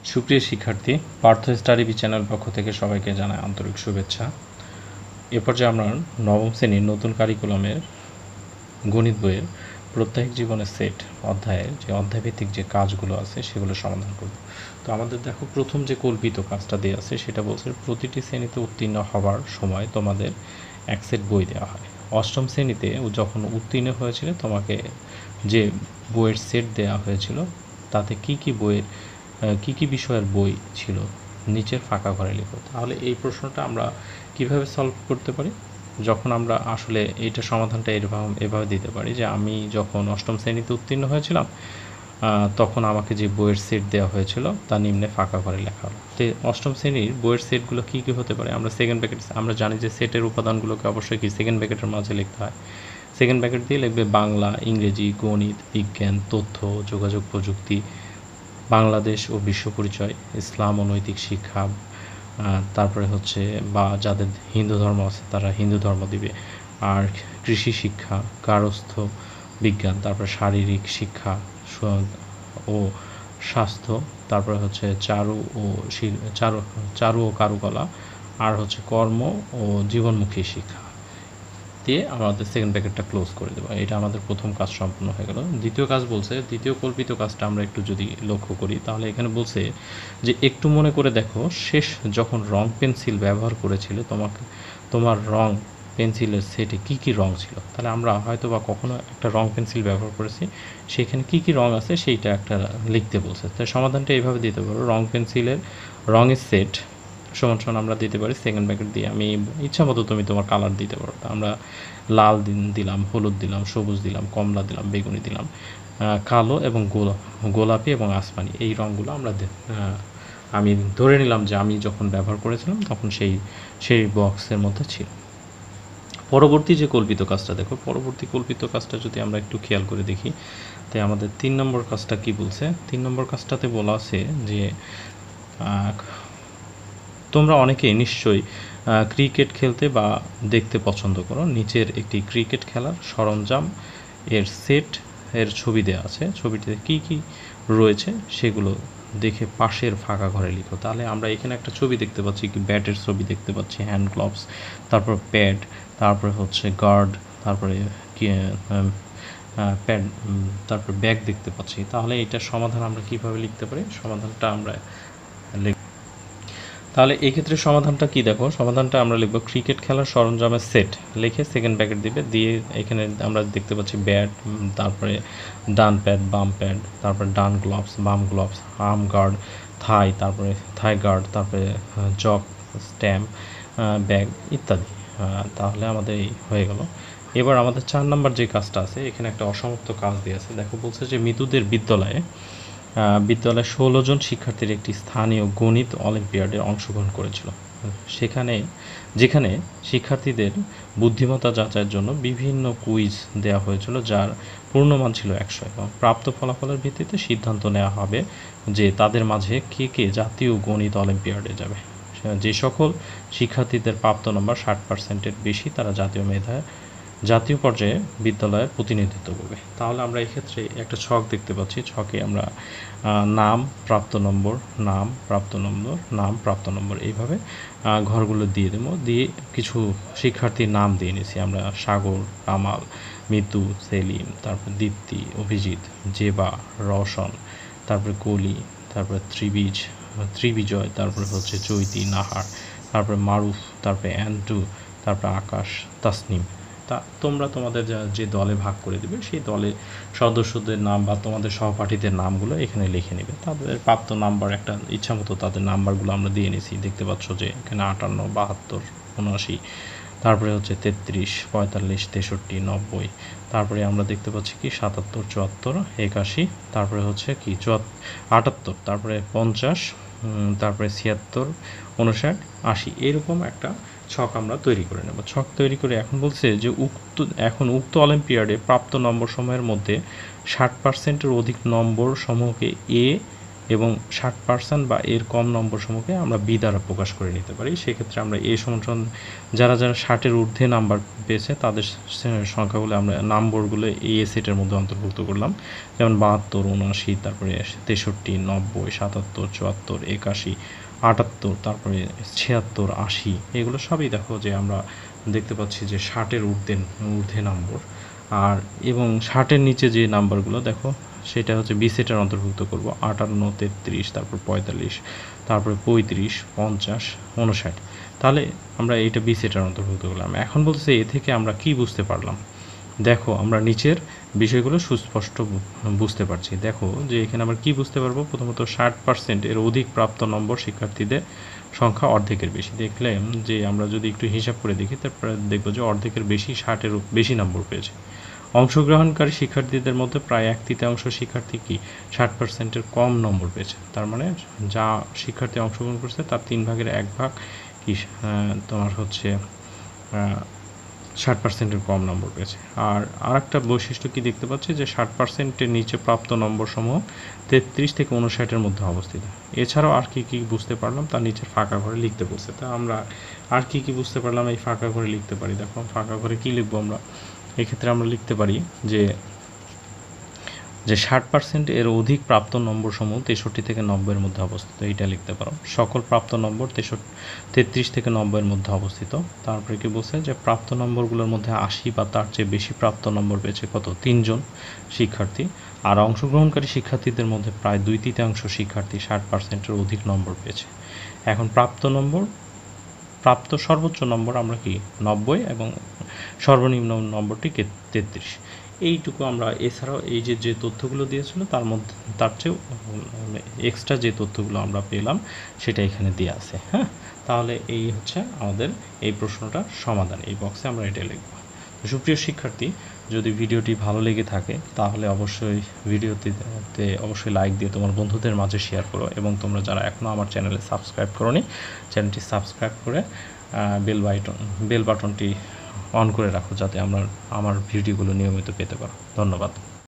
সুপ্রিয় শিক্ষার্থী, Partha study B channel পক্ষ থেকে সবাইকে জানাই আন্তরিক শুভেচ্ছা। এ পর্যায়ে আমরা নবম শ্রেণীর নতুন কারিকুলামের গণিত বইয়ের প্রত্যেক জীবনের সেট অধ্যায়ের যে অধ্যায়ভিত্তিক যে কাজগুলো আছে সেগুলো সমাধান করব। তো আমাদের দেখো প্রথম যে কল্পিত কাজটা দেওয়া আছে সেটা বলছে প্রতিটি শ্রেণীতে উত্তীর্ণ হওয়ার সময় তোমাদের এক সেট বই দেওয়া হয়। অষ্টম শ্রেণীতে যখন উত্তীর্ণ হয়েছিল তোমাকে যে বইয়ের সেট দেওয়া হয়েছিল তাতে কি কি বিষয়ের বই ছিল নিচের ফাঁকা ঘরে লিখো। তাহলে এই প্রশ্নটা আমরা কিভাবে সলভ করতে পারি? যখন আমরা আসলে এইটা সমাধানটা এভাবে দিতে পারি যে আমি যখন অষ্টম শ্রেণীতে উত্তীর্ণ হয়েছিলাম তখন আমাকে যে বইয়ের সেট দেওয়া হয়েছিল তা নিম্নে ফাঁকা ঘরে লেখা হলো। তো অষ্টম শ্রেণীর বইয়ের সেটগুলো কী কী হতে পারে? আমরা জানি যে সেটের উপাদানগুলোকে অবশ্যই কি সেকেন্ড ব্র্যাকেটের মাঝে লিখতে হয়। সেকেন্ড ব্র্যাকেট দিয়ে লিখবে বাংলা, ইংরেজি, গণিত, বিজ্ঞান, তথ্য, যোগাযোগ প্রযুক্তি, বাংলাদেশ ও বিশ্ব পরিচয়, ইসলাম ও নৈতিক শিক্ষা, তারপরে হচ্ছে বা যাদের হিন্দু ধর্ম আছে তারা হিন্দু ধর্ম দিবে, আর কৃষি শিক্ষা, গার্হস্থ্য বিজ্ঞান, তারপরে শারীরিক শিক্ষা ও স্বাস্থ্য, তারপরে হচ্ছে চারু ও কারুকলা, আর হচ্ছে কর্ম ও জীবনমুখী শিক্ষা দিয়ে আমাদের সেকেন্ড ব্র্যাকেটটা ক্লোজ করে দেবো। এটা আমাদের প্রথম কাজ সম্পূর্ণ হয়ে গেল। দ্বিতীয় কাজ বলছে, দ্বিতীয় কল্পিত কাজটা আমরা একটু যদি লক্ষ্য করি তাহলে এখানে বলছে যে একটু মনে করে দেখো শেষ যখন রং পেন্সিল ব্যবহার করেছিলে তোমার রং পেন্সিলের সেটে কী কী রং ছিল। তাহলে আমরা হয়তো বা কখনো একটা রং পেন্সিল ব্যবহার করেছি, সেখানে কী কী রং আছে সেইটা একটা লিখতে বলছে। তাই সমাধানটা এইভাবে দিতে পারো, রং পেন্সিলের রঙের সেট সমান আমরা দিতে পারি সেকেন্ড ব্র্যাকেট দিয়ে আমি ইচ্ছা মতো তুমি তোমার কালার দিতে পারো। আমরা লাল দিলাম, হলুদ দিলাম, সবুজ দিলাম, কমলা দিলাম, বেগুনি দিলাম, কালো এবং গোলাপি এবং আসমানি, এই রঙগুলো আমি ধরে নিলাম যে আমি যখন ব্যবহার করেছিলাম তখন সেই বক্সের মধ্যে ছিল। পরবর্তী যে কল্পিত কাজটা দেখো, পরবর্তী কল্পিত কাজটা যদি আমরা একটু খেয়াল করে দেখি, তাই আমাদের 3 নম্বর কাজটা কি বলছে? 3 নম্বর কাজটাতে বলা আছে যে তোমরা অনেকেই নিশ্চয়ই ক্রিকেট খেলতে বা দেখতে পছন্দ করো। নিচের একটি ক্রিকেট খেলার সরঞ্জাম এর সেট এর ছবি দেওয়া আছে, ছবিটিতে কী কী রয়েছে সেগুলো দেখে পাশের ফাঁকা ঘরে লিখো। তাহলে আমরা এখানে একটা ছবি দেখতে পাচ্ছি, কি ব্যাটের ছবি দেখতে পাচ্ছি, হ্যান্ড গ্লাভস, তারপর প্যাড, তারপরে হচ্ছে গার্ড, তারপরে প্যাড, তারপর ব্যাগ দেখতে পাচ্ছি। তাহলে এটার সমাধান আমরা কীভাবে লিখতে পারি? সমাধানটা আমরা তাহলে এই ক্ষেত্রে সমাধানটা কি দেখো, সমাধানটা আমরা লিখব ক্রিকেট খেলার সরঞ্জামের সেট লিখে সেকেন্ড ব্র্যাকেট দিবে, দিয়ে এখানে আমরা দেখতে পাচ্ছি ব্যাট, তারপরে ডান প্যাড, বাম প্যাড, তারপরে ডান গ্লাভস, বাম গ্লাভস, আর্ম গার্ড, তারপরে থাই গার্ড, তারপরে জক, স্ট্যাম্প, ব্যাগ ইত্যাদি। তাহলে আমাদের এই হয়ে গেল। এবার আমাদের 4 নম্বর যে কাজটা আছে, এখানে একটা অসমাপ্ত কাজ দিয়ে আছে। দেখো বলছে যে মৃতুদের বিদ্যালয়ে 16 জন শিক্ষার্থীর একটি স্থানীয় গণিত অলিম্পিয়াডে অংশগ্রহণ করেছিল। যেখানে শিক্ষার্থীদের বুদ্ধিমত্তা যাচাইয়ের জন্য বিভিন্ন কুইজ দেওয়া হয়েছিল, যার পূর্ণমান ছিল 100, এবং প্রাপ্ত ফলাফলের ভিত্তিতে সিদ্ধান্ত নেওয়া হবে যে তাদের মাঝে কে জাতীয় গণিত অলিম্পিয়াডে যাবে। যে সকল শিক্ষার্থীদের প্রাপ্ত নম্বর 60%-এর বেশি তারা জাতীয় পর্যায়ে বিদ্যালয়ের প্রতিনিধিত্ব করবে। তাহলে আমরা এক্ষেত্রে একটা ছক দেখতে পাচ্ছি, ছকে আমরা নাম, প্রাপ্ত নম্বর, নাম, প্রাপ্ত নম্বর, নাম, প্রাপ্ত নম্বর, এইভাবে ঘরগুলো দিয়ে দেবো। দিয়ে কিছু শিক্ষার্থীর নাম দিয়ে নিয়েছি আমরা, সাগর, কামাল, মিতু, সেলিম, তারপর দীপ্তি, অভিজিৎ, জেবা, রওশন, তারপরে কলি, তারপরে ত্রিবিজয়, তারপরে হচ্ছে চৈতি, নাহার, তারপরে মারুফ, তারপরে অ্যান্ড্রু, তারপরে আকাশ, তাসনিম। তা তোমরা তোমাদের যে দলে ভাগ করে দেবে সেই দলের সদস্যদের নাম বা তোমাদের সহপাঠীদের নামগুলো এখানে লিখে নেবে। তাদের প্রাপ্ত নাম্বার একটা ইচ্ছামতো তাদের নাম্বারগুলো আমরা দিয়ে নিয়েছি, দেখতে পাচ্ছ যে এখানে 58, 72, 79, তারপরে হচ্ছে 33, 45, 63, 90, তারপরে আমরা দেখতে পাচ্ছি কি 77, 74, 81, তারপরে হচ্ছে কি 78, তারপরে 50, তারপরে 76, 59, 80, এরকম একটা ছক আমরা তৈরি করে নেব। ছক তৈরি করে এখন বলছে যে উক্ত অলিম্পিয়াডে প্রাপ্ত নম্বর সমূহের মধ্যে 60%-এর অধিক নম্বর সমূহকে এ এবং 60% বা এর কম নম্বর সমূহকে আমরা বি দ্বারা প্রকাশ করে নিতে পারি। সেক্ষেত্রে আমরা এ সমান যারা 60-এর ঊর্ধ্বে নাম্বার পেয়েছে তাদের সংখ্যাগুলো আমরা নম্বরগুলো এই সেটের মধ্যে অন্তর্ভুক্ত করলাম, যেমন 72, 79, তারপরে 63, 90, 77, 74, 81, 78, তারপরে 76, 80, এগুলো সবই দেখো যে আমরা দেখতে পাচ্ছি যে 60-এর ঊর্ধ্বে নম্বর। আর এবং 60-এর নিচে যে নাম্বারগুলো দেখো সেটা হচ্ছে বি সেটের অন্তর্ভুক্ত করব। 58, 33, তারপর 45, তারপরে 35, 50, 59। তাহলে আমরা এইটা বি সেটের অন্তর্ভুক্ত করলাম। এখন বলছে এ থেকে আমরা কি বুঝতে পারলাম। দেখো আমরা নিচের বিষয়গুলো সুস্পষ্ট বুঝতে পারছি। দেখো যে এখানে আমরা কি বুঝতে পারবো। প্রথমত 60% এর অধিক প্রাপ্ত নম্বর শিক্ষার্থীদের সংখ্যা অর্ধেকের বেশি। দেখলাম যে আমরা যদি একটু হিসাব করে দেখি তারপরে দেখবো যে অর্ধেকের বেশি 60-এর বেশি নম্বর পেয়েছে। অংশগ্রহণকারী শিক্ষার্থীদের মধ্যে প্রায় 1/3 শিক্ষার্থী কি 60%-এর কম নম্বর পেয়েছে। তার মানে যা শিক্ষার্থী অংশগ্রহণ করছে তার 3/1 কি তোমার হচ্ছে 60%-এর কম নম্বর পেয়েছে। আর আরেকটা বৈশিষ্ট্য কি দেখতে পাচ্ছি যে 60%-এর নিচে প্রাপ্ত নম্বর সমূহ 33 থেকে 59-এর মধ্যে অবস্থিত। এছাড়াও আর কি বুঝতে পারলাম তার নিচের ফাঁকা ঘরে লিখতে বলছে। তা আমরা আর কি বুঝতে পারলাম এই ফাঁকা ঘরে লিখতে পারি। দেখো ফাঁকা ঘরে কি লিখবো আমরা। এক্ষেত্রে আমরা লিখতে পারি যে 60% এর অধিক প্রাপ্ত নম্বর সমূহ 63 থেকে 90-এর মধ্যে অবস্থিত, এইটা লিখতে পারো। সকল প্রাপ্ত নম্বর 33 থেকে 90-এর মধ্যে অবস্থিত। তারপরে কি বলছে যে প্রাপ্ত নম্বরগুলোর মধ্যে 80 বা তার চেয়ে বেশি প্রাপ্ত নম্বর পেয়েছে কত 3 জন শিক্ষার্থী। আর অংশগ্রহণকারী শিক্ষার্থীদের মধ্যে প্রায় 2/3 শিক্ষার্থী 60%-এর অধিক নম্বর পেয়েছে। এখন প্রাপ্ত সর্বোচ্চ নম্বর আমরা কি 90 এবং সর্বনিম্ন নম্বরটি 33। এইটুকু আমরা এছাড়াও এই যে তথ্যগুলো দিয়েছিল তার চেয়েও এক্সট্রা যে তথ্যগুলো আমরা পেলাম সেটা এখানে দেওয়া আছে। হ্যাঁ, তাহলে এই হচ্ছে আমাদের এই প্রশ্নটার সমাধান। এই বক্সে আমরা এটা লিখব। সুপ্রিয় শিক্ষার্থী, যদি ভিডিওটি ভালো লেগে থাকে তাহলে অবশ্যই ভিডিওতে অবশ্যই লাইক দিয়ে তোমার বন্ধুদের মাঝে শেয়ার করো, এবং তোমরা যারা এখনও আমার চ্যানেলে সাবস্ক্রাইব করোনি চ্যানেলটি সাবস্ক্রাইব করে বেল বাটনটি অন করে রাখো যাতে আমার ভিডিওগুলো নিয়মিত পেতে পারো। ধন্যবাদ।